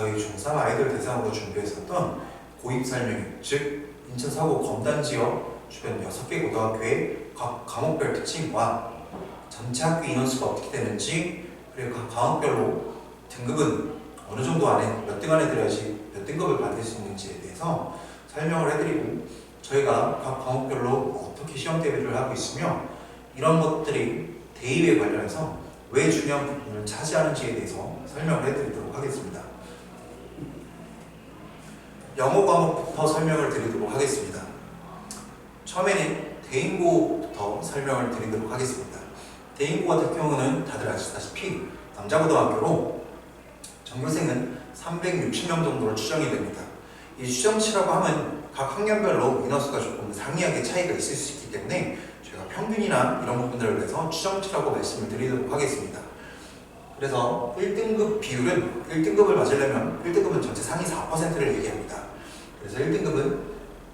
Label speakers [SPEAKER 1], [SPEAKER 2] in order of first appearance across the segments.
[SPEAKER 1] 저희 중3 아이들 대상으로 준비했었던 고입 설명, 즉 인천 서구 검단 지역 주변 6개 고등학교의 각 과목별 특징과 전체 학교 인원수가 어떻게 되는지, 그리고 각 과목별로 등급은 어느 정도 안에 몇 등 안에 들어야지 몇 등급을 받을 수 있는지에 대해서 설명을 해드리고, 저희가 각 과목별로 어떻게 시험 대비를 하고 있으며 이런 것들이 대입에 관련해서 왜 중요한 부분을 차지하는지에 대해서 설명을 해드리도록 하겠습니다. 영어 과목부터 설명을 드리도록 하겠습니다. 처음에는 대인고부터 설명을 드리도록 하겠습니다. 대인고 같은 경우는 다들 아시다시피 남자고등학교로 전교생은 360명 정도로 추정이 됩니다. 이 추정치라고 하면 각 학년별로 인원수가 조금 상이하게 차이가 있을 수 있기 때문에 저희가 평균이나 이런 부분들을 위해서 추정치라고 말씀을 드리도록 하겠습니다. 그래서 1등급 비율은 1등급을 맞으려면 1등급은 전체 상위 4%를 얘기합니다. 그래서 1등급은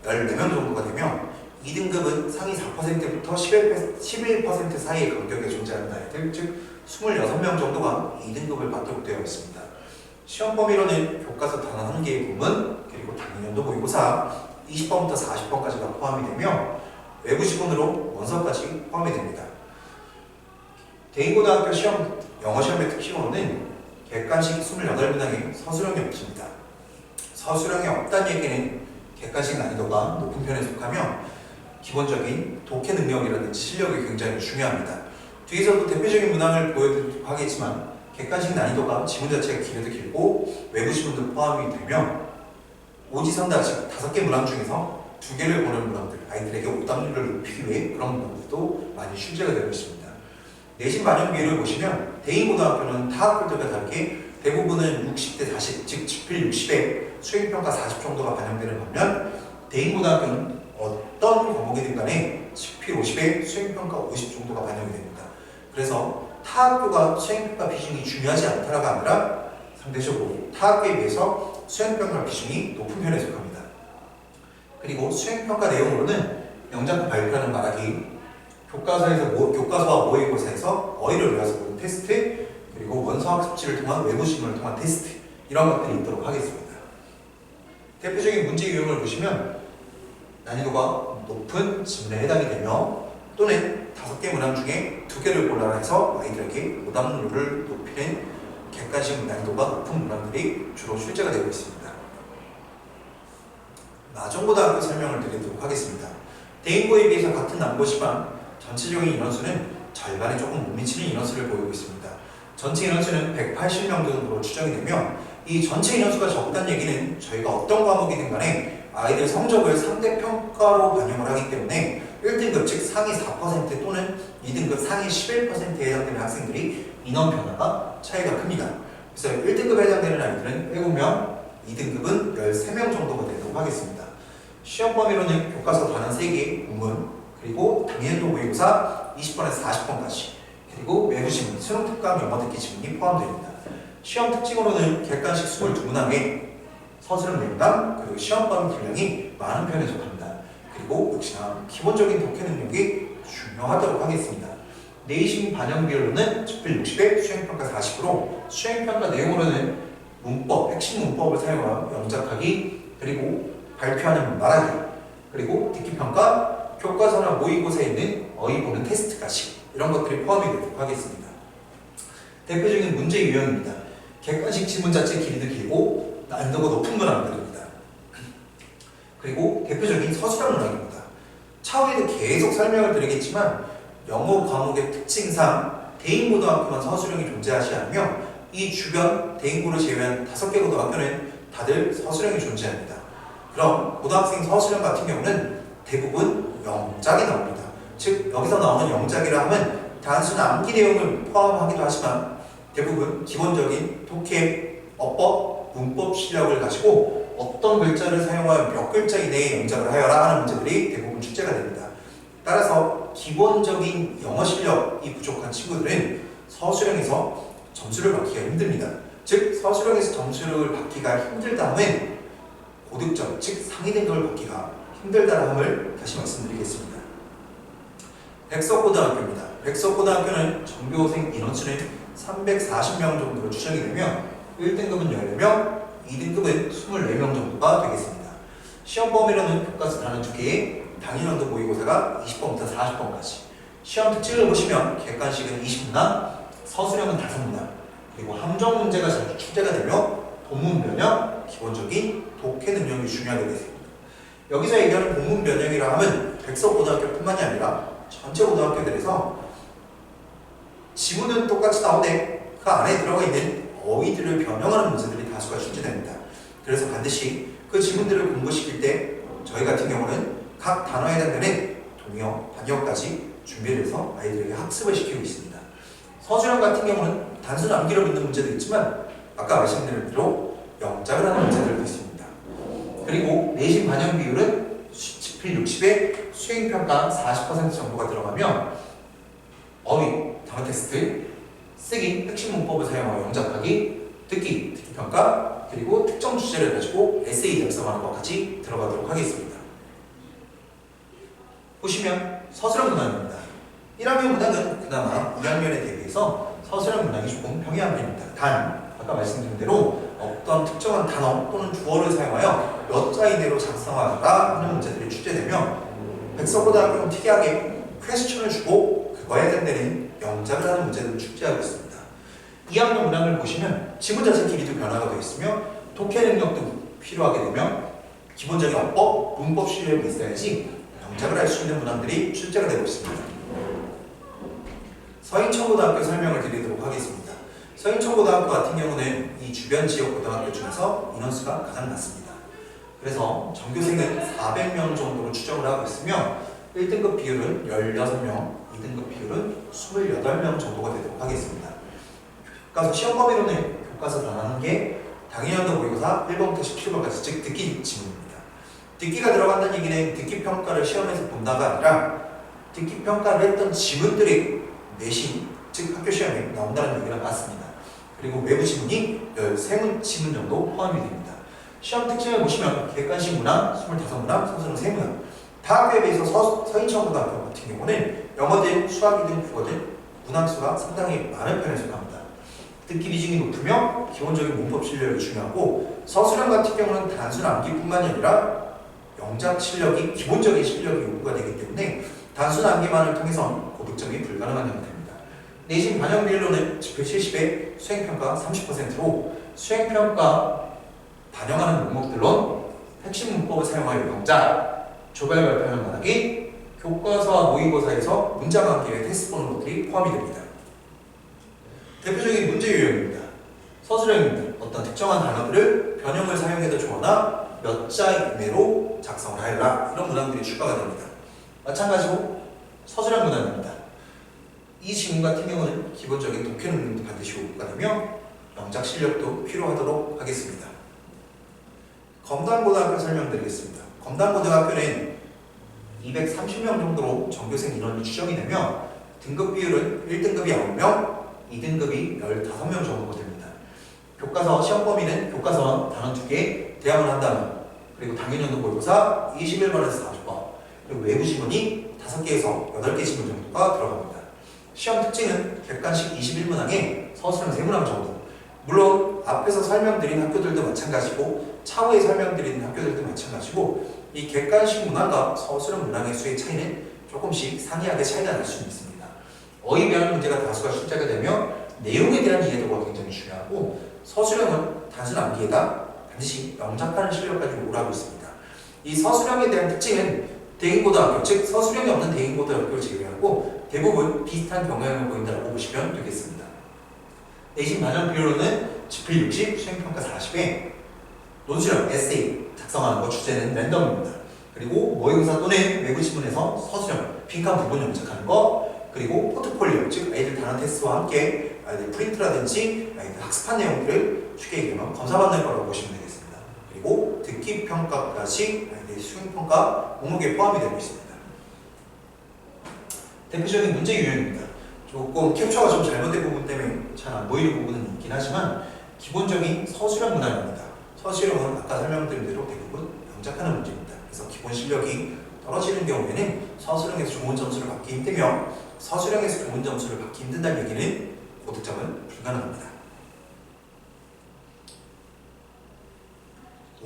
[SPEAKER 1] 14명 정도가 되며 2등급은 상위 4%부터 11% 사이의 간격에 존재하는 아이들, 즉 26명 정도가 2등급을 받도록 되어 있습니다. 시험 범위로는 교과서 단 1개의 부문, 그리고 당년도 모의고사 20번부터 40번까지가 포함이 되며 외부 지문으로 원서까지 포함이 됩니다. 대인고등학교 시험, 영어 시험의 특징으로는 객관식 28문항에 서술형이 없습니다. 서술형이 없다는 얘기는 객관식 난이도가 높은 편에 속하며 기본적인 독해 능력이라든지 실력이 굉장히 중요합니다. 뒤에서도 대표적인 문항을 보여드리도록 하겠지만 객관식 난이도가 지문 자체가 길어도 길고 외부 지문도 포함이 되며 오지선다식 5개 문항 중에서 2개를 보는 문항들, 아이들에게 오답률을 높이기 위해 그런 문항들도 많이 출제가 되고 있습니다. 내신 반영 비율을 보시면 대인고등학교는 타 학교들과 다르게 대부분은 60대 40, 즉 지필 60에 수행평가 40 정도가 반영되는 반면 대인고등학교는 어떤 과목이든 간에 지필 50에 수행평가 50 정도가 반영이 됩니다. 그래서 타 학교가 수행평가 비중이 중요하지 않다라가 아니라 상대적으로 타 학교에 비해서 수행평가 비중이 높은 편에 속합니다. 그리고 수행평가 내용으로는 영작품 발표하는 말하기, 교과서와 모의고사에서 어휘를 외워서 보는 테스트, 그리고 원서학습지를 통한 외부 지문을 통한 테스트, 이런 것들이 있도록 하겠습니다. 대표적인 문제 유형을 보시면 난이도가 높은 지문에 해당이 되며 또는 5개 문항 중에 2개를 골라라 해서 아이들에게 오답률을 높이는 객관식 난이도가 높은 문항들이 주로 출제가 되고 있습니다. 나정고등학교 설명을 드리도록 하겠습니다. 대인고에 비해서 같은 남고지만 전체적인 인원수는 절반에 조금 못 미치는 인원수를 보이고 있습니다. 전체 인원수는 180명 정도로 추정이 되며 이 전체 인원수가 적다는 얘기는 저희가 어떤 과목이든 간에 아이들 성적을 상대평가로 반영을 하기 때문에 1등급 즉 상위 4% 또는 2등급 상위 11%에 해당되는 학생들이 인원 변화가 차이가 큽니다. 그래서 1등급에 해당되는 아이들은 7명, 2등급은 13명 정도가 되도록 하겠습니다. 시험 범위로는 교과서 단원 3개, 문문, 그리고 당년도 모의고사 20번에서 40번까지, 그리고 외부 지문, 수능 특강 영어 듣기 지문이 포함됩니다. 시험 특징으로는 객관식 22문항에 서술형 4문항, 그리고 시험 범위 분량이 많은 편에 속합니다. 그리고 역시나 기본적인 독해 능력이 중요하도록 하겠습니다. 내신 반영 비율로는 지필 60에 수행평가 40으로 수행평가 내용으로는 문법, 핵심 문법을 사용한 영작하기, 그리고 발표하는 말하기, 그리고 듣기평가, 교과서나 모의고사에 있는 어휘 보는 테스트까지 이런 것들이 포함이 되도록 하겠습니다. 대표적인 문제 유형입니다. 객관식 지문 자체 길이도 길고 난이도가 높은 문항들입니다. 그리고 대표적인 서술형 문항입니다. 차후에도 계속 설명을 드리겠지만 영어 과목의 특징상 대인고등학교만 서술형이 존재하지 않으며 이 주변 대인고를 제외한 5개 고등학교는 다들 서술형이 존재합니다. 그럼 고등학생 서술형 같은 경우는 대부분 영작이 나옵니다. 즉 여기서 나오는 영작이라 하면 단순 암기 내용을 포함하기도 하지만 대부분 기본적인 독해, 어법, 문법 실력을 가지고 어떤 글자를 사용하여 몇 글자 이내에 영작을 하여라 하는 문제들이 대부분 출제가 됩니다. 따라서 기본적인 영어 실력이 부족한 친구들은 서술형에서 점수를 받기가 힘듭니다. 즉 서술형에서 점수를 받기가 힘들다 하면 고득점, 즉 상위 등급을 받기가 힘들다는 점을 다시 말씀드리겠습니다. 백석고등학교입니다. 백석고등학교는 전교생 인원수는 340명 정도로 추정이 되며 1등급은 14명, 2등급은 24명 정도가 되겠습니다. 시험 범위로는 교과서 단원 2개에 당일연도 모의고사가 20번부터 40번까지. 시험 특징을 보시면 객관식은 20문항, 서술형은 5문항, 그리고 함정 문제가 자주 출제가 되며 본문 변형, 기본적인 독해 능력이 중요하게 되겠습니다. 여기서 얘기하는 본문 변형이라 함은 백석고등학교뿐만이 아니라 전체 고등학교들에서 지문은 똑같이 나오되 그 안에 들어가 있는 어휘들을 변형하는 문제들이 다수가 출제됩니다. 그래서 반드시 그 지문들을 공부시킬 때 저희 같은 경우는 각 단어에 해당되는 동요, 반역까지 준비를 해서 아이들에게 학습을 시키고 있습니다. 서술형 같은 경우는 단순 암기로 묻는 문제도 있지만 아까 말씀드린 대로 영작을 하는 문제들도 있습니다. 그리고 내신 반영 비율은 지필 60에 수행평가 40% 정도가 들어가며 어휘, 단어 테스트, 쓰기, 핵심 문법을 사용하여 영작하기, 듣기 평가, 그리고 특정 주제를 가지고 에세이 작성하는 것까지 들어가도록 하겠습니다. 보시면 서술형 문항입니다. 1학년 문항은 그나마 2학년에 대비해서 서술형 문항이 조금 평이한 편입니다. 단, 아까 말씀드린 대로 어떤 특정한 단어 또는 주어를 사용하여 몇 자 이내로 작성하라 하는 문제들이 출제되며 백석고등학교는 특이하게 퀘스천을 주고 그거에 해당되는 영작을 하는 문제들을 출제하고 있습니다. 2학년 문항을 보시면 지문 자체 길이도 변화가 되어 있으며 독해 능력도 필요하게 되며 기본적인 어법, 문법 실력이 있어야지 영작을 할 수 있는 문항들이 출제가 되고 있습니다. 서인천고등학교 설명을 드리도록 하겠습니다. 서인천고등학교 같은 경우는 이 주변 지역 고등학교 중에서 인원수가 가장 많습니다. 그래서 전교생은 400명 정도로 추정을 하고 있으며 1등급 비율은 16명, 2등급 비율은 28명 정도가 되도록 하겠습니다. 교과서 시험 범위로는 교과서 단원 1개, 당일연도 모의고사 1번부터 17번까지, 즉 듣기 지문입니다. 듣기가 들어간다는 얘기는 듣기 평가를 시험에서 본다가 아니라 듣기 평가를 했던 지문들이 내신, 즉 학교 시험에 나온다는 얘기가 맞습니다. 그리고 외부 지문이 13지문 정도 포함이 됩니다. 시험 특징을 보시면 객관식 문항 25문항, 서술형 3문항. 다 학교에 비해서 서인천고등학교 같은 경우는 영어든, 수학이든, 국어든 문항수가 상당히 많은 편에 속합니다. 듣기 비중이 높으며 기본적인 문법 실력이 중요하고 서술형 같은 경우는 단순 암기뿐만이 아니라 영작 실력이 기본적인 실력이 요구가 되기 때문에 단순 암기만을 통해서 고득점이 불가능한 형태입니다. 내신 반영 비율로는 지표 70에 수행평가 30%로 수행평가 반영하는 목록들론 핵심 문법을 사용하여 영작, 조별 발표하는 말하기, 교과서와 모의고사에서 문장 암기에 테스트 보는 것들이 포함이 됩니다. 대표적인 문제 유형입니다. 서술형입니다. 어떤 특정한 단어들을 변형을 사용해도 좋으나 몇 자 이내로 작성을 하여라, 이런 문항들이 추가가 됩니다. 마찬가지로 서술형 문항입니다. 이 지문 같은 경우는 기본적인 독해 능력도 반드시 요구가 되며 영작 실력도 필요하도록 하겠습니다. 검단고등학교 설명드리겠습니다. 검단고등학교는 230명 정도로 전교생 인원이 추정이 되며 등급 비율은 1등급이 9명, 2등급이 15명 정도가 됩니다. 교과서 시험 범위는 교과서 단원 2개, 대학원 한 단원, 그리고 당일연도 모의고사 21번에서 40번, 그리고 외부 지문이 5개에서 8개 지문 정도가 들어갑니다. 시험 특징은 객관식 21문항에 서술형 3문항 정도. 물론 앞에서 설명드린 학교들도 마찬가지고 차후에 설명드린 학교들도 마찬가지고 이 객관식 문항과 서술형 문항의 수의 차이는 조금씩 상이하게 차이가 날 수는 있습니다. 어휘 변형 문제가 다수가 출제가 되며 내용에 대한 이해도가 굉장히 중요하고 서술형은 단순 암기에다 반드시 영작하는 실력까지 요구하고 있습니다. 이 서술형에 대한 특징은 대인고등학교, 즉 서술형이 없는 대인고등학교를 제외하고 대부분 비슷한 경향을 보인다고 보시면 되겠습니다. 내신 반영 비율로는 지필 60, 수행평가 40에 논술형, 에세이 작성하는 것 주제는 랜덤입니다. 그리고 모의고사 또는 외부 지문에서 서술형, 빈칸 부분 영작하는 것, 그리고 포트폴리오, 즉 아이들 단원 테스트와 함께 아이들 프린트라든지 아이들 학습한 내용들을 쉽게 얘기하면 검사받는 거라고 보시면 되겠습니다. 그리고 듣기 평가까지 아이들 수행평가 목록에 포함이 되고 있습니다. 대표적인 문제 유형입니다. 조금 캡처가 좀 잘못된 부분 때문에 잘 안 보이는 부분은 있긴 하지만 기본적인 서술형 문항입니다. 서술형은 아까 설명드린 대로 대부분 영작하는 문제입니다. 그래서 기본 실력이 떨어지는 경우에는 서술형에서 좋은 점수를 받기 힘들며 서술형에서 좋은 점수를 받기 힘든다는 얘기는 고득점은 불가능합니다.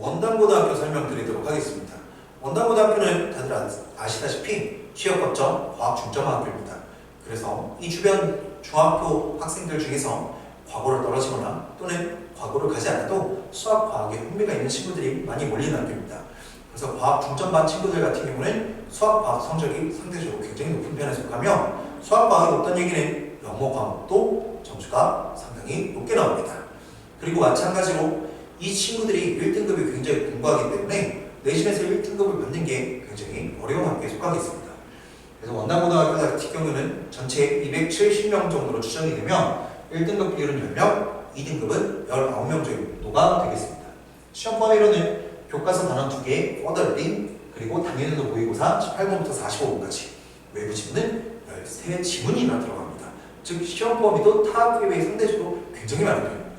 [SPEAKER 1] 원당고등학교 설명드리도록 하겠습니다. 원당고등학교는 다들 아시다시피 취업거점 과학중점학교입니다. 그래서 이 주변 중학교 학생들 중에서 과고를 떨어지거나 또는 과고를 가지 않아도 수학, 과학에 흥미가 있는 친구들이 많이 몰리는 학교입니다. 그래서 과학 중점반 친구들 같은 경우는 수학, 과학 성적이 상대적으로 굉장히 높은 편에 속하며 수학, 과학이 높다는 얘기는 영어 과목도 점수가 상당히 높게 나옵니다. 그리고 마찬가지로 이 친구들이 1등급이 굉장히 공부하기 때문에 내신에서 1등급을 받는 게 굉장히 어려운 학교에 속하겠습니다. 그래서 원당고등학교 같은 경우는 전체 270명 정도로 추정이 되며 1등급 비율은 10명, 2등급은 19명 정도가 되겠습니다. 시험 범위로는 교과서 단원 2개, 쿼더링, 그리고 당일도 모의고사 18번부터 45번까지, 외부 지문은 13지문이나 들어갑니다. 즉 시험 범위도 타 학교에 비해 상대적으로 굉장히 많은 편입니다.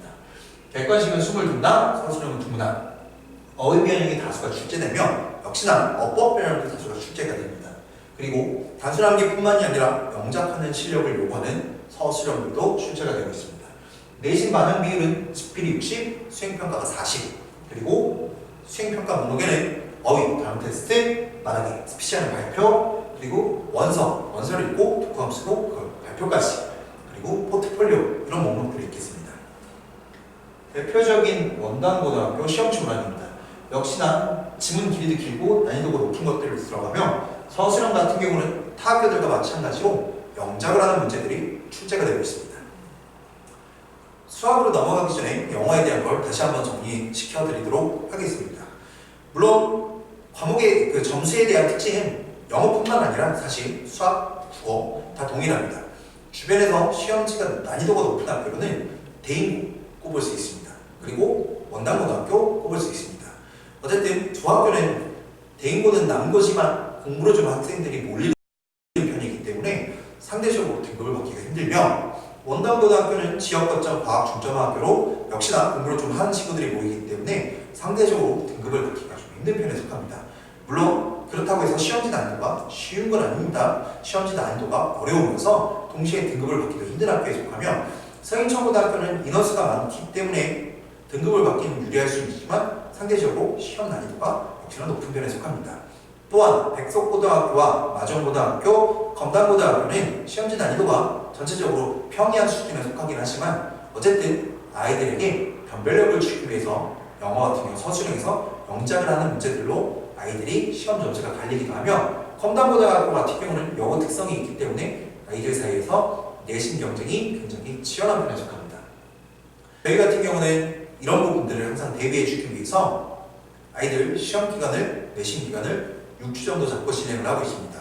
[SPEAKER 1] 객관식은 22나, 서술형은 2문항, 어휘 변형이 다수가 출제되며 역시나 어법 변형도 다수가 출제가 됩니다. 그리고 단순 암기뿐만이 아니라 명작하는 실력을 요구하는 서술형들도 출제가 되고 있습니다. 내신 반영 비율은 지필이 60, 수행평가가 40, 그리고 수행평가 목록에는 어휘, 발음 테스트, 말하기, 스피치하는 발표, 그리고 원서를 읽고 독후감 쓰고 그 발표까지, 그리고 포트폴리오 이런 목록들이 있겠습니다. 대표적인 원당고등학교 시험지 문항입니다. 역시나 지문 길이도 길고 난이도가 높은 것들을 들어가며 서술형 같은 경우는 타 학교들과 마찬가지로 영작을 하는 문제들이 출제가 되고 있습니다. 수학으로 넘어가기 전에 영어에 대한 걸 다시 한번 정리시켜 드리도록 하겠습니다. 물론 과목의 그 점수에 대한 특징은 영어뿐만 아니라 사실 수학, 국어 다 동일합니다. 주변에서 시험지가 난이도가 높은 학교로는 대인고 꼽을 수 있습니다. 그리고 원당고등학교 꼽을 수 있습니다. 어쨌든 두 학교는 대인고는 남고지만 공부를 좀 학생들이 몰리는 편이기 때문에 상대적으로 등급을 받기가 힘들며, 원당고등학교는 지역거점 과학중점학교로 역시나 공부를 좀 하는 친구들이 모이기 때문에 상대적으로 등급을 받기가 좀 힘든 편에 속합니다. 물론 그렇다고 해서 시험지 난이도가 쉬운 건 아닙니다. 시험지 난이도가 어려우면서 동시에 등급을 받기도 힘든 학교에 속하며, 서인천고등학교는 인원수가 많기 때문에 등급을 받기는 유리할 수 있지만 상대적으로 시험 난이도가 역시나 높은 편에 속합니다. 또한 백석고등학교와 마정고등학교, 검단고등학교는 시험지 난이도가 전체적으로 평이한 수준에 속하긴 하지만 어쨌든 아이들에게 변별력을 주기 위해서 영어 같은 경우 서술형에서 영작을 하는 문제들로 아이들이 시험 점수가 갈리기도 하며, 검단고등학교 같은 경우는 영어 특성이 있기 때문에 아이들 사이에서 내신 경쟁이 굉장히 치열한 편에 속합니다. 저희 같은 경우는 이런 부분들을 항상 대비해 주기 위해서 아이들 시험 기간을, 내신 기간을 6주 정도 잡고 진행을 하고 있습니다.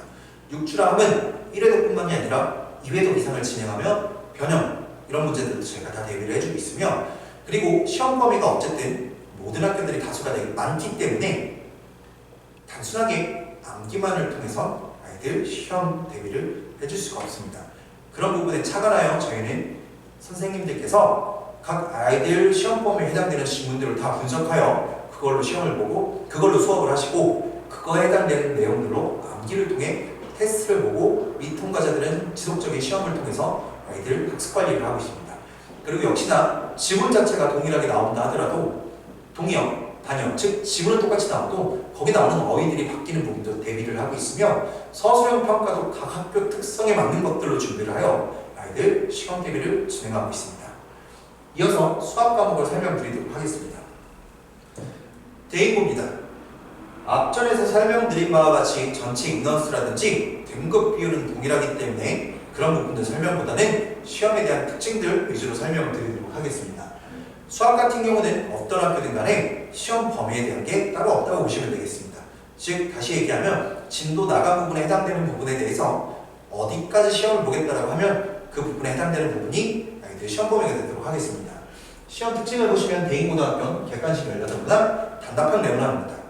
[SPEAKER 1] 6주라 하면 1회독뿐만이 아니라 2회독 이상을 진행하며 변형, 이런 문제들도 저희가 다 대비를 해주고 있으며, 그리고 시험 범위가 어쨌든 모든 학교들이 다수가 되게 많기 때문에 단순하게 암기만을 통해서 아이들 시험 대비를 해줄 수가 없습니다. 그런 부분에 착안하여 저희는 선생님들께서 각 아이들 시험 범위에 해당되는 지문들을 다 분석하여 그걸로 시험을 보고 그걸로 수업을 하시고, 그거에 해당되는 내용들로 암기를 통해 테스트를 보고 미통과자들은 지속적인 시험을 통해서 아이들 학습 관리를 하고 있습니다. 그리고 역시나 지문 자체가 동일하게 나온다 하더라도 동의어, 단어, 즉 지문은 똑같이 나와도 거기 나오는 어휘들이 바뀌는 부분도 대비를 하고 있으며, 서술형 평가도 각 학교 특성에 맞는 것들로 준비를 하여 아이들 시험 대비를 진행하고 있습니다. 이어서 수학 과목을 설명드리도록 하겠습니다. 대인고입니다. 앞전에서 설명드린 바와 같이 전체 인원수라든지 등급 비율은 동일하기 때문에 그런 부분들 설명보다는 시험에 대한 특징들 위주로 설명을 드리도록 하겠습니다. 수학 같은 경우는 어떤 학교든 간에 시험 범위에 대한 게 따로 없다고 보시면 되겠습니다. 즉 다시 얘기하면 진도 나간 부분에 해당되는 부분에 대해서 어디까지 시험을 보겠다라고 하면 그 부분에 해당되는 부분이 아이들 시험 범위가 되도록 하겠습니다. 시험 특징을 보시면 대인고등학교는 객관식 18문항, 단답형 내문항입니다.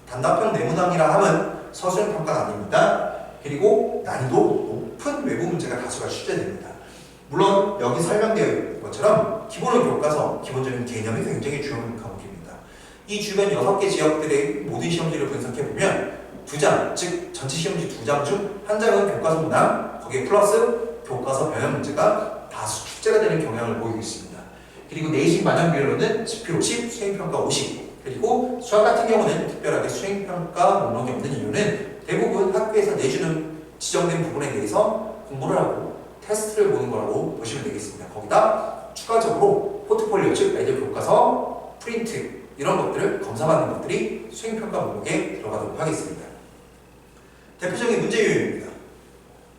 [SPEAKER 1] 단답형 내문항이라 하면 서술형 평가가 아닙니다. 그리고 난이도 높은 외부 문제가 다수가 출제됩니다. 물론 여기 설명되어 있는 것처럼 기본은 교과서, 기본적인 개념이 굉장히 중요한 과목입니다. 이 주변 6개 지역들의 모든 시험지를 분석해보면 2장, 즉 전체 시험지 2장 중 1장은 교과서 문항, 거기에 플러스 교과서 변형 문제가 다수 출제가 되는 경향을 보이고 있습니다. 그리고 내신 반영 비율로는 지필 50, 수행평가 50, 그리고 수학 같은 경우는 특별하게 수행평가 목록이 없는 이유는 대부분 학교에서 내주는 지정된 부분에 대해서 공부를 하고 테스트를 보는 거라고 보시면 되겠습니다. 거기다 추가적으로 포트폴리오, 즉 아이들 교과서, 프린트 이런 것들을 검사받는 것들이 수행평가 목록에 들어가도록 하겠습니다. 대표적인 문제 유형입니다.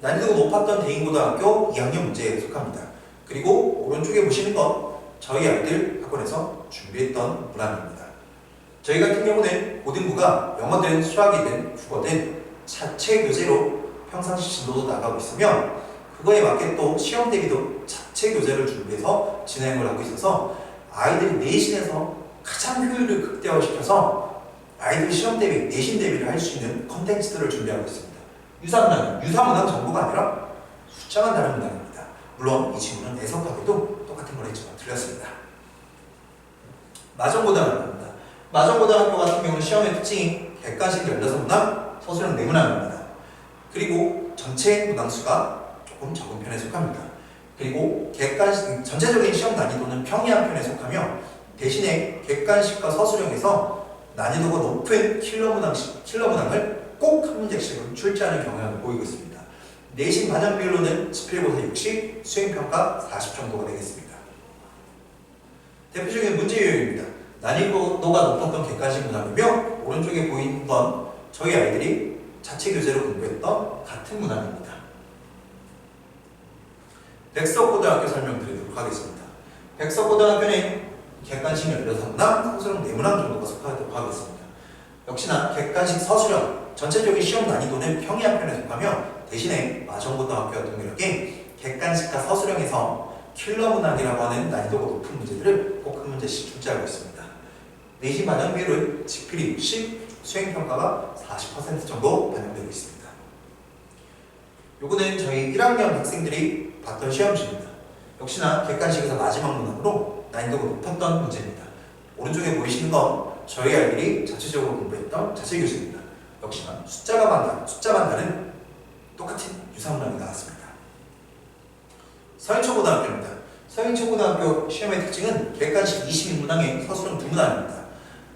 [SPEAKER 1] 난이도가 높았던 대인고등학교 2학년 문제에 속합니다. 그리고 오른쪽에 보시는 건 저희 아이들 학원에서 준비했던 문항입니다. 저희 같은 경우는 고등부가 영어든 수학이든 국어든 자체 교재로 평상시 진도도 나가고 있으며 그거에 맞게 또 시험 대비도 자체 교재를 준비해서 진행을 하고 있어서 아이들이 내신에서 가장 효율을 극대화시켜서 아이들이 시험 대비, 내신 대비를 할 수 있는 컨텐츠들을 준비하고 있습니다. 유사문항 정보가 아니라 숫자만 다른 문항입니다. 물론 이 친구는 애석하게도 똑같은 걸 했지만 틀렸습니다. 마정고등학교입니다. 마정고등학교 같은 경우는 시험의 특징이 객관식 16문항, 서술형 4문항입니다. 그리고 전체 문항수가 조금 적은 편에 속합니다. 그리고 전체적인 시험 난이도는 평이한 편에 속하며 대신에 객관식과 서술형에서 난이도가 높은 킬러 문항을 꼭 한 문제씩은 출제하는 경향을 보이고 있습니다. 내신 반영 비율로는 지필고사 60, 수행평가 40 정도가 되겠습니다. 대표적인 문제 유형입니다. 난이도가 높았던 객관식 문항이며 오른쪽에 보이는 건 저희 아이들이 자체 교재로 공부했던 같은 문항입니다. 백석고등학교 설명드리도록 하겠습니다. 백석고등학교는 객관식 16문항, 서술형 4문항 정도가 속하도록 하겠습니다. 역시나 객관식 서술형, 전체적인 시험 난이도는 평이한 편에 속하며 대신에 마정고등학교와 동일하게 객관식과 서술형에서 킬러 문항이라고 하는 난이도가 높은 문제들을 꼭 한 문제씩 출제하고 있습니다. 내신 반영 비율은 지필이 60, 수행평가가 40% 정도 반영되고 있습니다. 요거는 저희 1학년 학생들이 봤던 시험지입니다. 역시나 객관식에서 마지막 문항으로 난이도가 높았던 문제입니다. 오른쪽에 보이시는 건 저희 아이들이 자체적으로 공부했던 자체 교재입니다. 역시나 숫자만 다른 똑같은 유사문항이 나왔습니다. 서인초고등학교입니다. 서인초고등학교 시험의 특징은 객관식 22문항에 서술형 2문항입니다.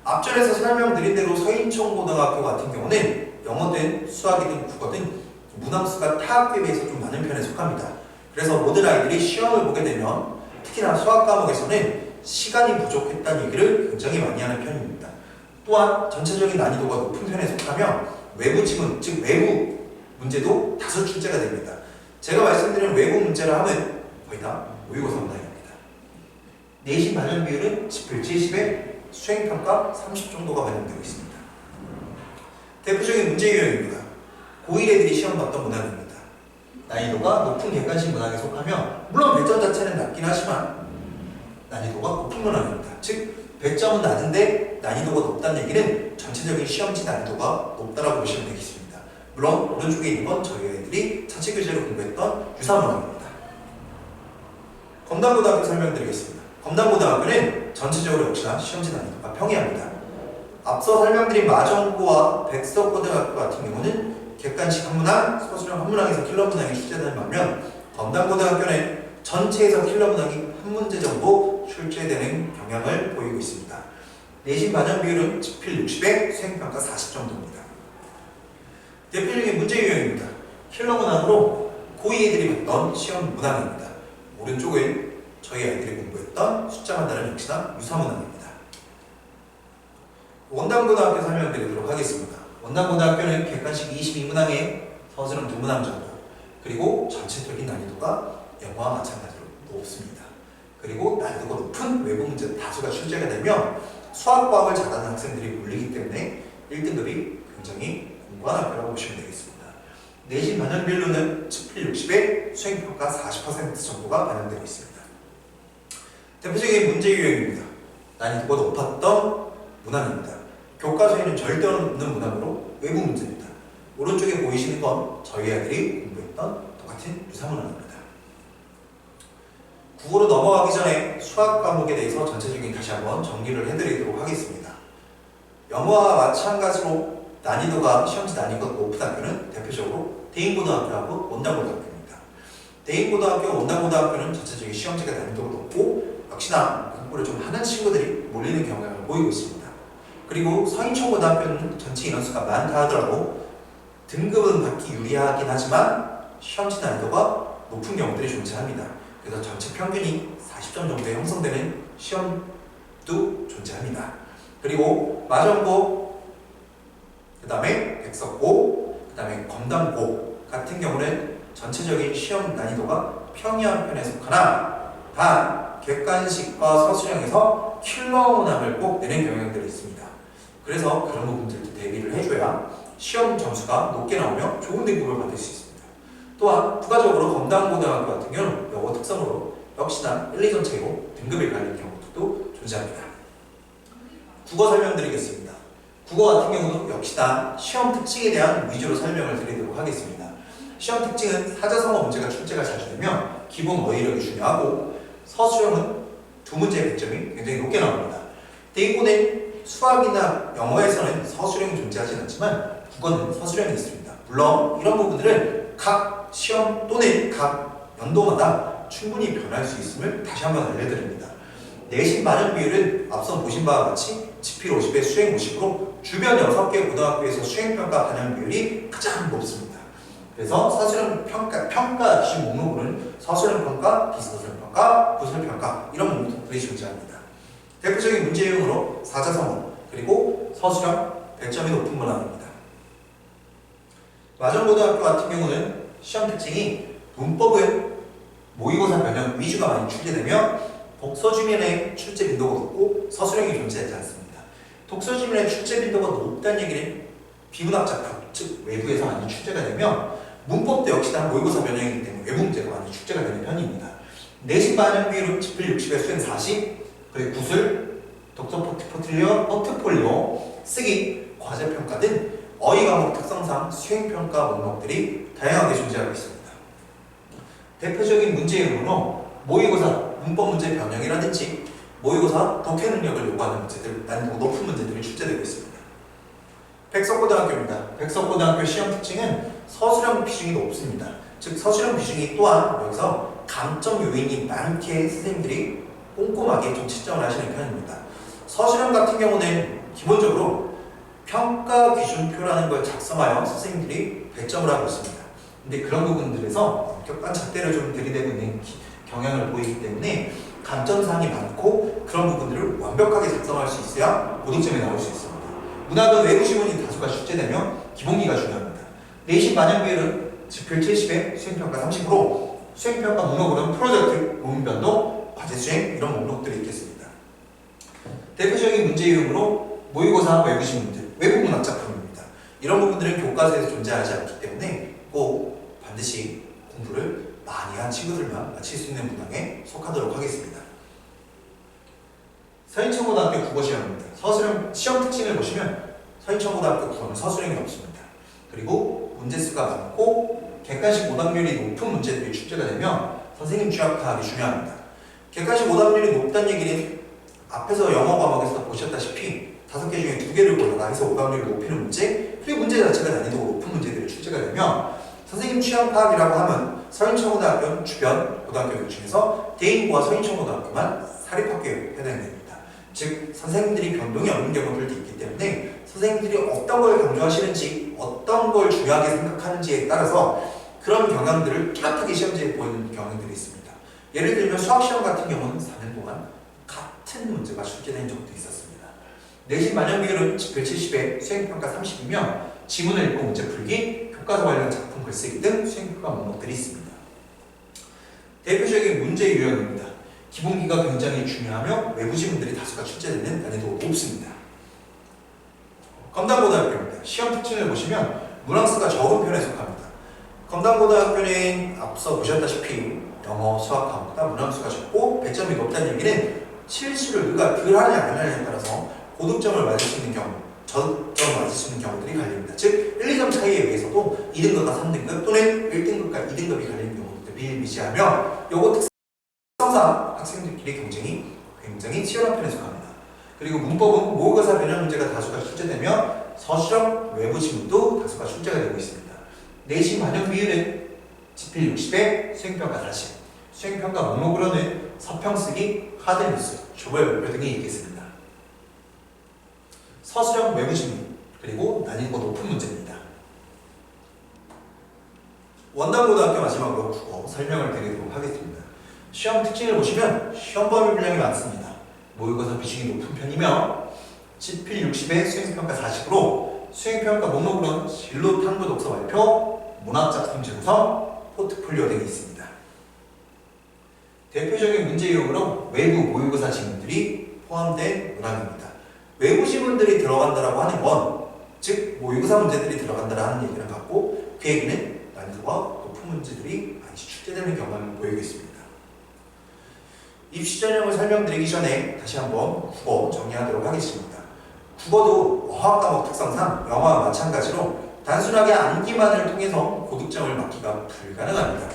[SPEAKER 1] 앞전에서 설명드린 대로 서인초고등학교 같은 경우는 영어든 수학이든 국어든 문항수가 타 학교에 비해서 좀 많은 편에 속합니다. 그래서 모든 아이들이 시험을 보게 되면 특히나 수학 과목에서는 시간이 부족했다는 얘기를 굉장히 많이 하는 편입니다. 또한 전체적인 난이도가 높은 편에 속하며 외부 지문, 즉 외부 문제도 다수 출제가 됩니다. 제가 말씀드린 외부 문제를 하면 거의 다 모의고사 문항입니다. 내신 반영 비율은 지필 70에 수행평가 30 정도가 반영되고 있습니다. 대표적인 문제 유형입니다. 고1 애들이 시험 봤던 문항입니다. 난이도가 높은 객관식 문항에 속하며 물론 배점 자체는 낮긴 하지만 난이도가 높은 문항입니다. 즉 100점은 낮은데 난이도가 높다는 얘기는 전체적인 시험지 난이도가 높다라고 보시면 되겠습니다. 물론 오른쪽에 있는 건 저희 아이들이 자체 교재로 공부했던 유사 문항입니다. 검단고등학교 설명드리겠습니다. 검단고등학교는 전체적으로 역시나 시험지 난이도가 평이합니다. 앞서 설명드린 마정고와 백석고등학교 같은 경우는 객관식 한 문항, 서술형 한 문항에서 킬러 문항이 출제되는 반면 검단고등학교는 전체에서 킬러 문항이 한 문제 정도 출제되는 경향을 보이고 있습니다. 내신 반영 비율은 지필 60에 수행평가 40 정도입니다. 대표적인 문제 유형입니다. 킬러 문항으로 고2 애들이 봤던 시험 문항입니다. 오른쪽은 저희 아이들이 공부했던 숫자만 다른 역시나 유사 문항입니다. 원당고등학교 설명드리도록 하겠습니다. 원당고등학교는 객관식 22문항에 서술형 2문항 정도, 그리고 전체적인 난이도가 영어와 마찬가지로 높습니다. 그리고 난이도가 높은 외부 문제 다수가 출제가 되며 수학과학을 잘하는 학생들이 몰리기 때문에 1등급이 굉장히 공부한 학교라고 보시면 되겠습니다. 내신 반영 비율로는 지필 60에 수행평가 40% 정도가 반영되고 있습니다. 대표적인 문제 유형입니다. 난이도가 높았던 문항입니다. 교과서에는 절대 없는 문항으로 외부 문제입니다. 오른쪽에 보이시는 건 저희 아이들이 공부했던 똑같은 유사 문항입니다. 국어로 넘어가기 전에 수학 과목에 대해서 전체적인 다시 한번 정리를 해드리도록 하겠습니다. 영어와 마찬가지로 난이도가 시험지 난이도가 높은 학교는 대표적으로 대인고등학교하고 원당고등학교입니다. 대인고등학교, 원당고등학교는 전체적인 시험지가 난이도가 높고 역시나 공부를 좀 하는 친구들이 몰리는 경향을 보이고 있습니다. 그리고 서인천고등학교는 전체 인원수가 많다 하더라도 등급은 받기 유리하긴 하지만 시험지 난이도가 높은 경우들이 존재합니다. 그래서 전체 평균이 40점 정도에 형성되는 시험도 존재합니다. 그리고 마전고, 그 다음에 백석고, 그 다음에 검담고 같은 경우는 전체적인 시험 난이도가 평이한 편에 속하나 단 객관식과 서술형에서 킬러 문항을 꼭 내는 경향들이 있습니다. 그래서 그런 부분들도 대비를 해줘야 시험 점수가 높게 나오며 좋은 등급을 받을 수 있습니다. 또한 부가적으로 검담고등학교 같은 경우는 영어 특성으로 역시나 1, 2점 차이로 등급이 갈리는 경우도 존재합니다. 국어 설명드리겠습니다. 국어 같은 경우도 역시나 시험 특징에 대한 위주로 설명을 드리도록 하겠습니다. 시험 특징은 사자성어 문제가 출제가 자주 되며 기본 어휘력이 중요하고 서술형은 두 문제의 100점이 굉장히 높게 나옵니다. 대입고는 수학이나 영어에서는 서술형이 존재하지 않지만 국어는 서술형이 있습니다. 물론 이런 부분들은 각 시험 또는 각 연도마다 충분히 변할 수 있음을 다시 한번 알려드립니다. 내신 반영 비율은 앞서 보신 바와 같이 지필 50에 수행 50으로 주변 6개 고등학교에서 수행평가 반영 비율이 가장 높습니다. 그래서 서술형 평가 기준 목록으로는 서술형 평가, 비서술형 평가, 부술 평가 이런 목록들이 존재합니다. 대표적인 문제 유형으로 사자성어 그리고 서술형 100점이 높은 문항입니다. 마전고등학교 같은 경우는 시험 특징이 문법은 모의고사 변형 위주가 많이 출제되며 독서지면의 출제 빈도가 높고 서술형이 존재하지 않습니다. 독서지면의 출제 빈도가 높다는 얘기는 비문학 작품, 즉 외부에서 많이 출제가 되며 문법도 역시나 모의고사 변형이기 때문에 외부 문제가 많이 출제가 되는 편입니다. 내신 반영 비율은 지필 60에 수행 40, 그리고 구술, 독서 포트폴리오, 쓰기, 과제평가 등 어휘 과목 특성상 수행평가 목록들이 다양하게 존재하고 있습니다. 대표적인 문제 유형으로 모의고사 문법 문제 변형이라든지 모의고사 독해 능력을 요구하는 문제들, 난이도 높은 문제들이 출제되고 있습니다. 백석고등학교입니다. 백석고등학교 시험 특징은 서술형 비중이 높습니다. 즉 서술형 비중이 또한 여기서 강점 요인이 많게 선생님들이 꼼꼼하게 좀 채점을 하시는 편입니다. 서술형 같은 경우는 기본적으로 평가 기준표라는 걸 작성하여 선생님들이 배점을 하고 있습니다. 근데 그런 부분들에서 격간 잣대를 좀 들이대고 있는 경향을 보이기 때문에 감점사항이 많고 그런 부분들을 완벽하게 작성할 수 있어야 고득점이 나올 수 있습니다. 문학은 외부 지문이 다수가 출제되며 기본기가 중요합니다. 내신 반영 비율은 지필 70에 수행평가 30으로 수행평가 목록으로는 프로젝트, 논변도, 과제수행 이런 목록들이 있겠습니다. 대표적인 문제 유형으로 모의고사 외부 지문들, 외부 문학 작품입니다. 이런 부분들은 교과서에서 존재하지 않기 때문에 꼭 반드시 공부를 많이 한 친구들만 마칠 수 있는 문항에 속하도록 하겠습니다. 서인천고등학교 국어시험입니다. 서술형 시험 특징을 보시면 서인천고등학교 국어는 서술형이 없습니다. 그리고 문제수가 많고 객관식 오답률이 높은 문제들이 출제가 되면 선생님 취약 파악이 중요합니다. 객관식 오답률이 높다는 얘기는 앞에서 영어 과목에서 보셨다시피 5개 중에 2개를 골라라 해서 오답률을 높이는 문제, 그리고 문제 자체가 난이도가 높은 문제들이 출제가 되면 선생님 취향 파악이라고 하면 서인천고등학교는 주변 고등학교들 중에서 대인고와 서인천고등학교만 사립학교에 해당됩니다. 즉 선생님들이 변동이 없는 경우들도 있기 때문에 선생님들이 어떤 걸 강조하시는지 어떤 걸 중요하게 생각하는지에 따라서 그런 경향들을 뚜렷하게 시험지에 보이는 경향들이 있습니다. 예를 들면 수학시험 같은 경우는 4년 동안 같은 문제가 출제된 적도 있었습니다. 내신 반영 비율은 지필 70에 수행평가 30이며 지문을 읽고 문제 풀기, 교과서 관련 작품 글쓰기 등 수행평가 목록들이 있습니다. 대표적인 문제 유형입니다. 기본기가 굉장히 중요하며 외부 지문들이 다수가 출제되는 난이도가 높습니다. 검담고등학교입니다. 시험 특징을 보시면 문항수가 적은 편에 속합니다. 검담고등학교는 앞서 보셨다시피 영어, 수학 과목보다 문항수가 적고 배점이 높다는 얘기는 실수를 누가 덜 하느냐 안 하느냐에 따라서 고득점을 맞을 수 있는 경우, 저점을 맞을 수 있는 경우들이 갈립니다. 즉 1, 2점 차이에 의해서도 2등급과 3등급 또는 1등급과 2등급이 갈리는 경우도 비일비재하며 요거 특성상 학생들끼리 경쟁이 굉장히 치열한 편에 속합니다. 그리고 문법은 모의고사 변형 문제가 다수가 출제되며 서술형 외부 지문도 다수가 출제가 되고 있습니다. 내신 반영 비율은 지필 60에 수행평가 40, 수행평가 목록으로는 서평쓰기, 하드뉴스, 조별 발표 등이 있겠습니다. 서술형 외부 지문, 그리고 난이도가 높은 문제입니다. 원당고등학교 마지막으로 국어 설명을 드리도록 하겠습니다. 시험 특징을 보시면 시험 범위 분량이 많습니다. 모의고사 비중이 높은 편이며 지필 60에 수행평가 40으로 수행평가 목록으로는 진로 탐구 독서 발표, 문학작품 재구성, 포트폴리오 등이 있습니다. 대표적인 문제 유형으로 외부 모의고사 지문들이 포함된 문항입니다. 외부 지문들이 들어간다라고 하는 건, 즉 모의고사 문제들이 들어간다라는 얘기를 갖고 그 얘기는 난이도가 높은 문제들이 많이 출제되는 경향을 보이고 있습니다. 입시 전형을 설명드리기 전에 다시 한번 국어 정리하도록 하겠습니다. 국어도 어학 과목 특성상 영어와 마찬가지로 단순하게 암기만을 통해서 고득점을 받기가 불가능합니다.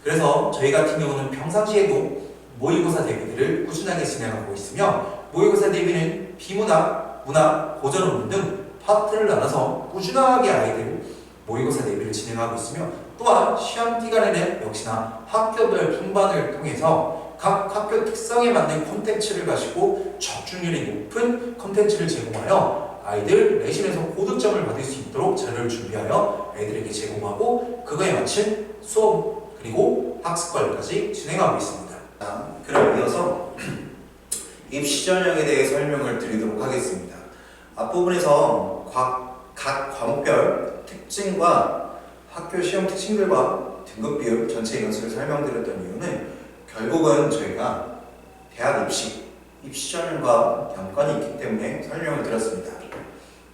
[SPEAKER 1] 그래서 저희 같은 경우는 평상시에도 모의고사 대비들을 꾸준하게 진행하고 있으며 모의고사 대비는 비문학, 문학, 고전원문 등 파트를 나눠서 꾸준하게 아이들 모의고사 대비를 진행하고 있으며 또한 시험 기간에는 역시나 학교별 분반을 통해서 각 학교 특성에 맞는 콘텐츠를 가지고 적중률이 높은 콘텐츠를 제공하여 아이들 내신에서 고득점을 받을 수 있도록 자료를 준비하여 아이들에게 제공하고 그거에 맞춘 수업 그리고 학습 관리까지 진행하고 있습니다. 그럼 이어서 입시 전형에 대해 설명을 드리도록 하겠습니다. 앞부분에서 각 과목별 특징과 학교 시험 특징들과 등급 비율 전체 인원수를 설명드렸던 이유는 결국은 저희가 대학 입시 전형과 연관이 있기 때문에 설명을 드렸습니다.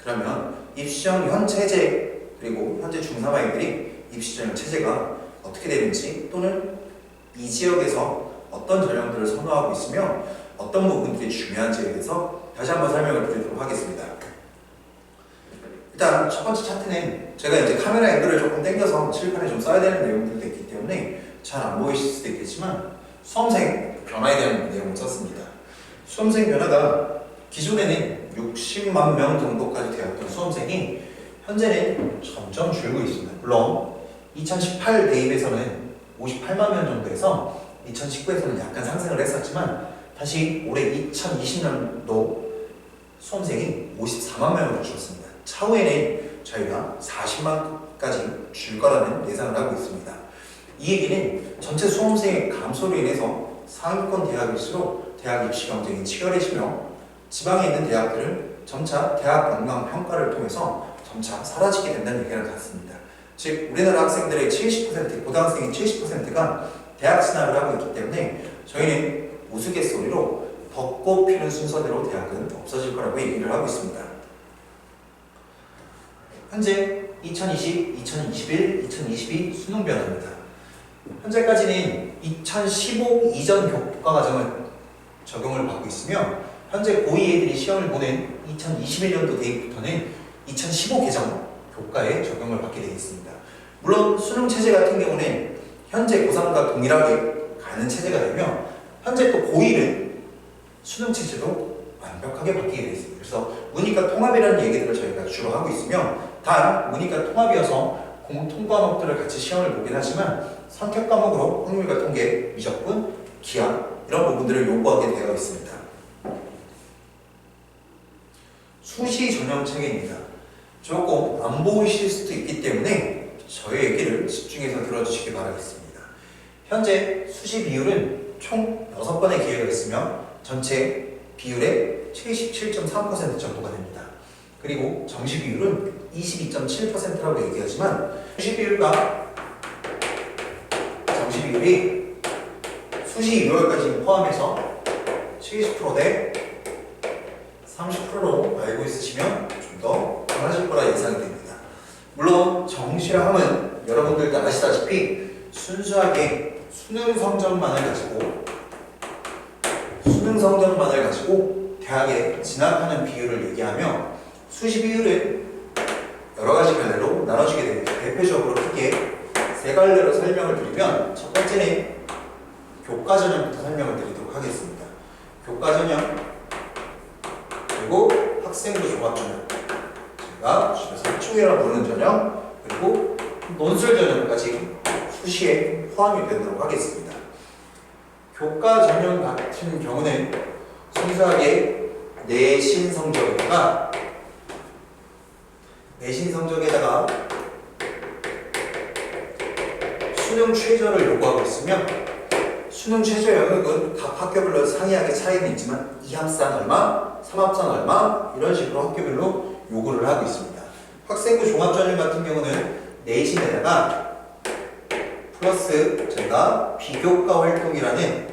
[SPEAKER 1] 그러면 입시 전형 현 체제 그리고 현재 중3 아이들이 입시 전형 체제가 어떻게 되는지 또는 이 지역에서 어떤 전형들을 선호하고 있으며 어떤 부분들이 중요한지에 대해서 다시 한번 설명을 드리도록 하겠습니다. 일단 첫 번째 차트는 제가 이제 카메라 앵글을 조금 당겨서 칠판에 좀 써야 되는 내용들도 있기 때문에 잘 안 보이실 수도 있겠지만 수험생 변화에 대한 내용을 썼습니다. 수험생 변화가 기존에는 60만 명 정도까지 되었던 수험생이 현재는 점점 줄고 있습니다. 물론 2018 대입에서는 58만 명 정도에서 2019에서는 약간 상승을 했었지만 다시 올해 2020년도 수험생이 54만 명으로 줄었습니다. 차후에는 저희가 40만까지 줄 거라는 예상을 하고 있습니다. 이 얘기는 전체 수험생의 감소로 인해서 상위권 대학일수록 대학 입시 경쟁이 치열해지며 지방에 있는 대학들은 점차 대학 관광 평가를 통해서 점차 사라지게 된다는 얘기를 갖습니다. 즉 우리나라 학생들의 70%, 고등학생의 70%가 대학 진학을 하고 있기 때문에 저희는 우스갯소리로 벚꽃 피는 순서대로 대학은 없어질 거라고 얘기를 하고 있습니다. 현재 2020, 2021, 2022 수능 변화입니다. 현재까지는 2015 이전 교과 과정을 적용을 받고 있으며 현재 고2 애들이 시험을 보는 2021년도 대입부터는 2015 개정 교과에 적용을 받게 되겠습니다. 물론 수능 체제 같은 경우는 현재 고3과 동일하게 가는 체제가 되며 현재 또 고1은 수능 체제도 완벽하게 바뀌게 되어 있습니다. 그래서 문이과 통합이라는 얘기들을 저희가 주로 하고 있으며 단 문이과 통합이어서 공통 과목들을 같이 시험을 보긴 하지만 선택 과목으로 확률과 통계, 미적분, 기하 이런 부분들을 요구하게 되어 있습니다. 수시 전형 체계입니다. 조금 안 보이실 수도 있기 때문에 저의 얘기를 집중해서 들어주시기 바라겠습니다. 현재 수시 비율은 총 6번의 기회가 있으며 전체 비율의 77.3% 정도가 됩니다. 그리고 정시 비율은 22.7%라고 얘기하지만 수시 비율과 정시 비율이 수시 2월까지 포함해서 70% 대 30%로 알고 있으시면 좀 더 편하실 거라 예상이 됩니다. 물론 정시함은 여러분들도 아시다시피 순수하게 수능 성적만을 가지고 대학에 진학하는 비율을 얘기하며 수시 비율은 여러 가지 갈래로 나눠지게 됩니다. 대표적으로 크게 세 갈래로 설명을 드리면 첫 번째는 교과 전형부터 설명을 드리도록 하겠습니다. 교과 전형 그리고 학생부 종합 전형 제가 집에서 학종이라고 부르는 전형 그리고 논술 전형까지 수시에 포함이 되도록 하겠습니다. 교과 전형 같은 경우는 순수하게 내신 성적과 내신 성적에다가 수능 최저를 요구하고 있으면 수능 최저 영역은 각 학교별로 상이하게 차이는 있지만 2합산 얼마, 3합산 얼마 이런 식으로 학교별로 요구를 하고 있습니다. 학생부 종합전형 같은 경우는 내신에다가 플러스 저희가 비교과 활동이라는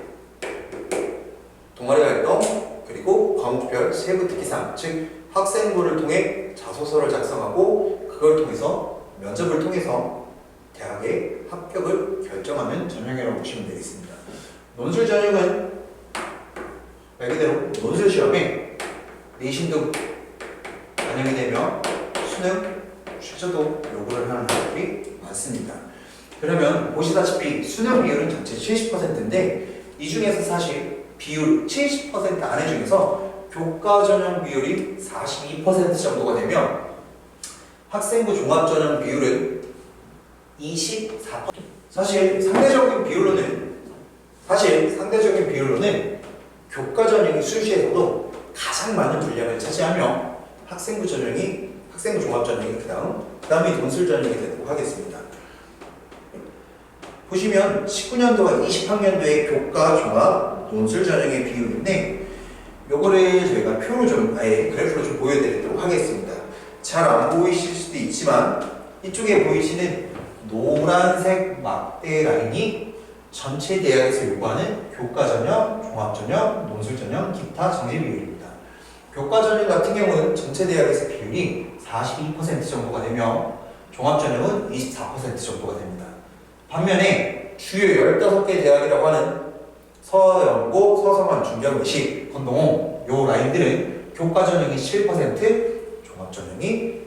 [SPEAKER 1] 동아리 활동 그리고 과목별 세부 특기상 즉 학생부를 통해 자소서를 작성하고 그걸 통해서 면접을 통해서 대학의 합격을 결정하는 전형이라고 보시면 되겠습니다. 논술 전형은 말 그대로 논술 시험에 내신도 반영이 되며 수능 최저도 요구를 하는 학교들이 많습니다. 그러면 보시다시피 수능 비율은 전체 70%인데 이 중에서 사실 비율 70% 안에 중에서 교과 전형 비율이 42% 정도가 되면 학생부 종합 전형 비율은 24%. 사실 상대적인 비율로는 교과 전형이 수시에서도 가장 많은 분량을 차지하며 학생부 종합 전형이 그다음이 논술 전형이 되도록 하겠습니다. 보시면 19년도와 20학년도의 교과 종합 논술 전형의 비율인데 요거를 저희가 표로 좀 아예 그래프로 좀 보여드리도록 하겠습니다. 잘 안 보이실 수도 있지만 이쪽에 보이시는 노란색 막대 라인이 전체 대학에서 요구하는 교과 전형, 종합 전형, 논술 전형, 기타 정시 비율입니다. 교과 전형 같은 경우는 전체 대학에서 비율이 42% 정도가 되며 종합 전형은 24% 정도가 됩니다. 반면에 주요 15개 대학이라고 하는 서연고, 서성원, 중경외시, 건동호 요 라인들은 교과 전형이 7%, 종합 전형이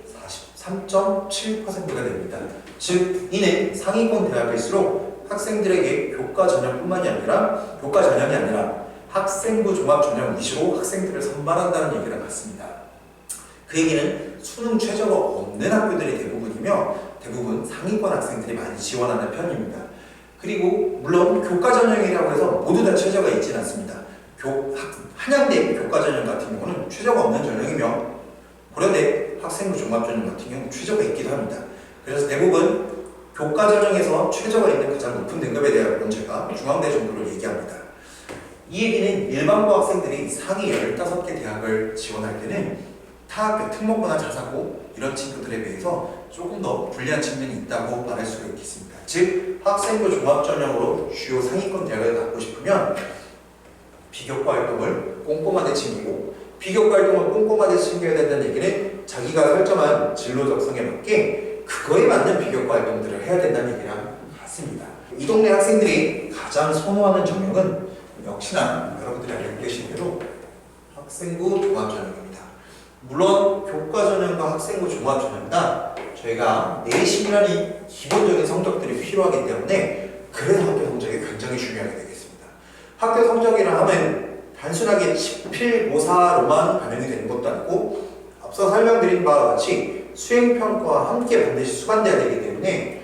[SPEAKER 1] 43.7%가 됩니다. 즉 이는 상위권 대학일수록 학생들에게 교과 전형이 아니라 학생부 종합 전형 위주로 학생들을 선발한다는 얘기랑 같습니다. 그 얘기는 수능 최저가 없는 학교들이 대부분이며 대부분 상위권 학생들이 많이 지원하는 편입니다. 그리고 물론 교과 전형이라고 해서 모두 다 최저가 있지는 않습니다. 한양대 교과 전형 같은 경우는 최저가 없는 전형이며 고려대 학생부 종합 전형 같은 경우는 최저가 있기도 합니다. 그래서 대부분 교과 전형에서 최저가 있는 가장 높은 등급의 대학은 제가 중앙대 정도를 얘기합니다. 이 얘기는 일반고 학생들이 상위 15개 대학을 지원할 때는 타학교, 특목고나 자사고 이런 친구들에 비해서 조금 더 불리한 측면이 있다고 말할 수가 있겠습니다. 즉 학생부 종합 전형으로 주요 상위권 대학을 갖고 싶으면 비교과 활동을 꼼꼼하게 챙기고 비교과 활동을 꼼꼼하게 챙겨야 된다는 얘기는 자기가 설정한 진로 적성에 맞게 그거에 맞는 비교과 활동들을 해야 된다는 얘기랑 같습니다. 이 동네 학생들이 가장 선호하는 전형은 역시나 여러분들이 알고 계신 대로 학생부 종합 전형입니다. 물론 교과 전형과 학생부 종합 전형다 저희가 내신이라는 기본적인 성적들이 필요하기 때문에 그래서 학교 성적이 굉장히 중요하게 되겠습니다. 학교 성적이라 하면 단순하게 지필고사로만 반영이 되는 것도 아니고 앞서 설명드린 바와 같이 수행평가와 함께 반드시 수반돼야 되기 때문에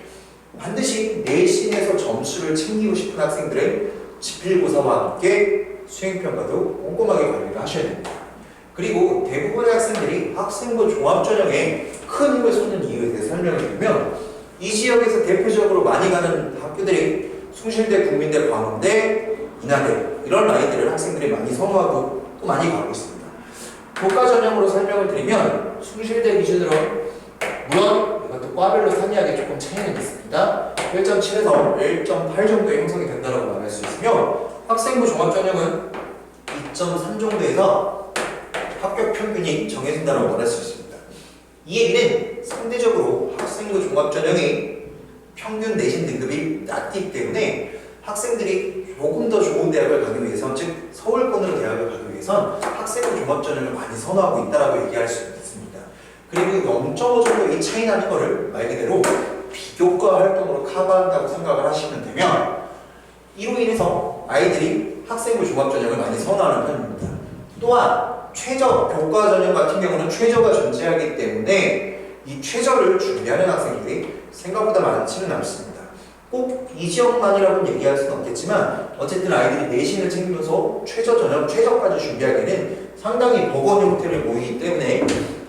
[SPEAKER 1] 반드시 내신에서 점수를 챙기고 싶은 학생들은 지필고사와 함께 수행평가도 꼼꼼하게 관리를 하셔야 됩니다. 그리고 대부분의 학생들이 학생부 종합전형에 큰 힘을 쏟는 이유에 대해 설명을 드리면 이 지역에서 대표적으로 많이 가는 학교들이 숭실대, 국민대, 광운대, 인하대 이런 라인들을 학생들이 많이 선호하고 또 많이 가고 있습니다. 교과 전형으로 설명을 드리면 숭실대 기준으로 물론 이것도 과별로 상이하게 조금 차이는 있습니다. 1.7에서 1.8 정도의 형성이 된다고 말할 수 있으며 학생부 종합전형은 2.3 정도에서 합격 평균이 정해진다고 말할 수 있습니다. 이 얘기는 상대적으로 학생부 종합전형이 평균 내신 등급이 낮기 때문에 학생들이 조금 더 좋은 대학을 가기 위해선 즉 서울권으로 대학을 가기 위해선 학생부 종합전형을 많이 선호하고 있다고 얘기할 수 있습니다. 그리고 0.5 정도의 차이 나는 거를 말 그대로 비교과 활동으로 커버한다고 생각을 하시면 되면 이로 인해서 아이들이 학생부 종합전형을 많이 선호하는 편입니다. 또한 교과 전형 같은 경우는 최저가 존재하기 때문에 이 최저를 준비하는 학생들이 생각보다 많지는 않습니다. 꼭 이 지역만이라고는 얘기할 수는 없겠지만 어쨌든 아이들이 내신을 챙기면서 최저까지 준비하기에는 상당히 버거운 형태를 보이기 때문에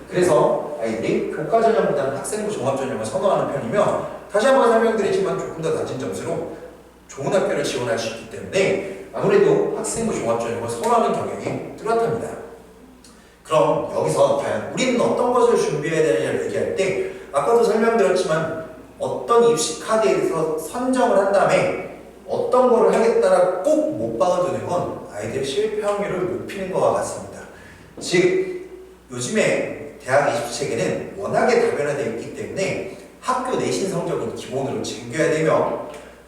[SPEAKER 1] 그래서 아이들이 교과 전형보다는 학생부 종합 전형을 선호하는 편이며 다시 한번 설명드리지만 조금 더 낮은 점수로 좋은 학교를 지원할 수 있기 때문에 아무래도 학생부 종합 전형을 선호하는 경향이 뚜렷합니다. 그럼 여기서 과연 우리는 어떤 것을 준비해야 되느냐를 얘기할 때 아까도 설명드렸지만 어떤 입시 카드에 대해서 선정을 한 다음에 어떤 거를 하겠다라고 꼭 못 박아두는 건 아이들의 실패 확률을 높이는 것과 같습니다. 즉 요즘에 대학 입시 체계는 워낙에 다변화되어 있기 때문에 학교 내신 성적은 기본으로 챙겨야 되며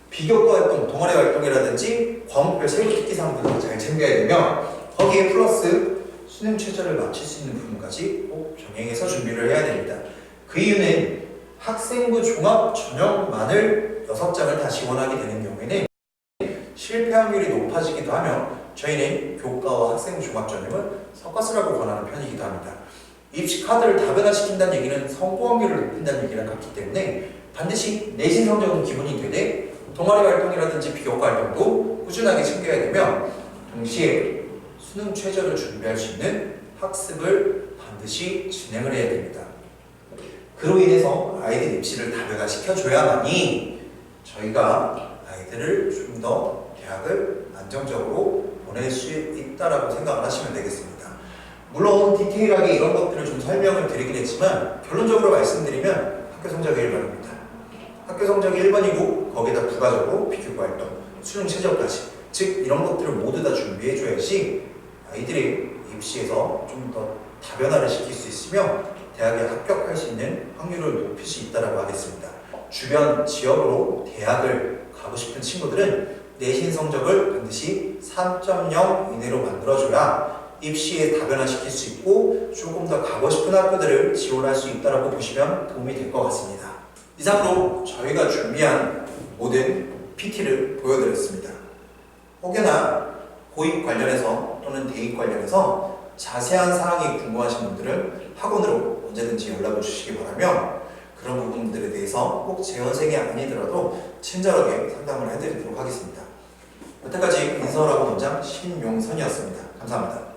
[SPEAKER 1] 비교과 활동, 동아리 활동이라든지 과목별 세부 특기 사항들도 잘 챙겨야 되며 거기에 플러스 수능 최저를 맞출 수 있는 부분까지 꼭 병행해서 준비를 해야 됩니다. 그 이유는 학생부 종합 전형만을 6장을 다 지원하게 되는 경우에는 실패 확률이 높아지기도 하며 저희는 교과와 학생부 종합 전형을 섞어쓰라고 권하는 편이기도 합니다. 입시 카드를 다변화시킨다는 얘기는 성공 확률을 높인다는 얘기랑 같기 때문에 반드시 내신 성적은 기본이 되되 동아리 활동이라든지 비교과 활동도 꾸준하게 챙겨야 되며 동시에 수능 최저를 준비할 수 있는 학습을 반드시 진행을 해야 됩니다. 그로 인해서 아이들 입시를 다변화시켜줘야만이 저희가 아이들을 좀 더 대학을 안정적으로 보낼 수 있다라고 생각을 하시면 되겠습니다. 물론 디테일하게 이런 것들을 좀 설명을 드리긴 했지만 결론적으로 말씀드리면 학교 성적이 1번입니다. 학교 성적이 1번이고 거기에다 부가적으로 비교과 활동, 수능 최저까지 즉 이런 것들을 모두 다 준비해줘야지 아이들이 입시에서 좀 더 다변화를 시킬 수 있으며 대학에 합격할 수 있는 확률을 높일 수 있다고 하겠습니다. 주변 지역으로 대학을 가고 싶은 친구들은 내신 성적을 반드시 3.0 이내로 만들어줘야 입시에 다변화시킬 수 있고 조금 더 가고 싶은 학교들을 지원할 수 있다고 보시면 도움이 될 것 같습니다. 이상으로 저희가 준비한 모든 PT를 보여드렸습니다. 혹여나 고입 관련해서 또는 대입 관련해서 자세한 사항이 궁금하신 분들은 학원으로 언제든지 연락을 주시기 바라며 그런 부분들에 대해서 꼭 재원생이 아니더라도 친절하게 상담을 해드리도록 하겠습니다. 여태까지 인서울학원 원장 신용선이었습니다. 감사합니다.